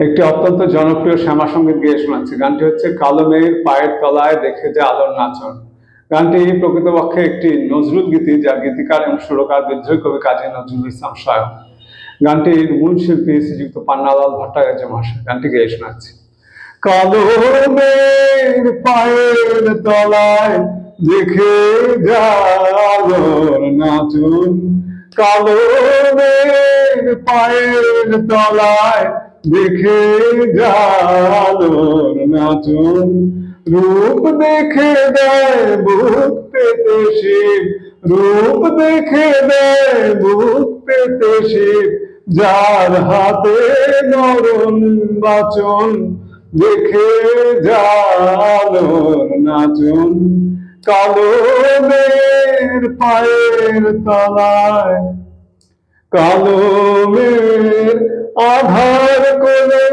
একটি অত্যন্ত জনপ্রিয় শ্যামা সঙ্গীত গেয়ে শোনাচ্ছি। গানটি হচ্ছে কালো মেঘের পায়ের তলায় দেখে যে আলোর নাচন। গানটি প্রকৃতপক্ষে একটি নজরুল গীতি, যার গীতিকার এবং সুরকার বিদ্রোহী কবি কাজী নজরুল ইসলাম স্বয়ং। গানটির মূল শিল্পী শ্রীযুক্ত পান্নালাল ভট্টাচার্য মহাশয়। গানটি গেয়ে শোনাচ্ছি। কালো মেঘের পায়ের তলায় দেখে যা আলোর নাচন, কালো মেঘের পায়ের তলায় দেখে যা আলোর নাচন, রূপ দেখে দেয় বুক পেতে শিব, রূপ দেখে দেয় বুক পেতে শিব, যার হাতে নরম বাচন দেখে যা আলোর নাচন, কালো মেঘের পায়ের তলায়। কালো মেঘের আধার কোলে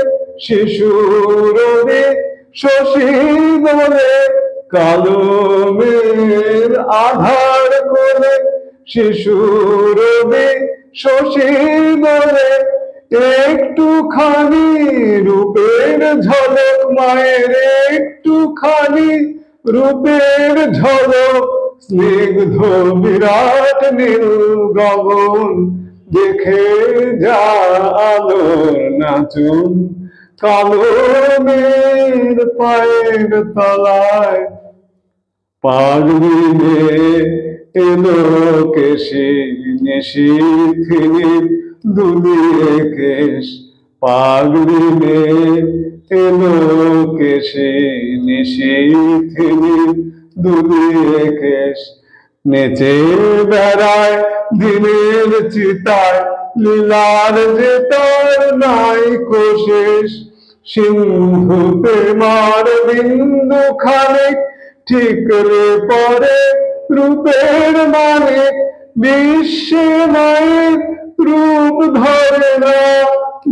শিশুর শশী দোলে, কালো মেঘের আধার কোলে শিশুর শশী দোলে, একটুখানি রূপের ঝলক মায়ের, একটুখানি রূপের ঝলক, স্নিগ্ধ বিরাট নীল গগন দেখে যা আলোর নাচন, কালো মেঘের পায়ের তলায়। পাগড়ি এলো কেশে নিশিথিনি দুলিয়ে কেশ, পাগড়ি এলো কেশে নিশিথিনি দুলিয়ে কেশ, নেচে বেড়ায় দিনের চিতায় লীলার যে তার নাই কোশেষ, সিন্ধুতে মার বিন্দু খানিক ঠিকরে পরে রূপের মানে, বিশ্বে মায়ের রূপ ধরে না,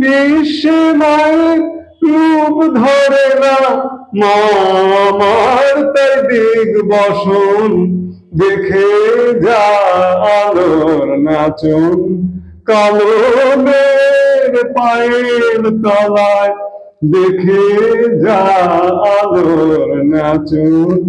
বিশ্বে মায়ের রূপ ধরে না, মা আমার তাই দিগ বসন দেখে যা আলোর নাচন, কালো মেঘের পায়ের তলায় দেখে যা আলোর নাচন।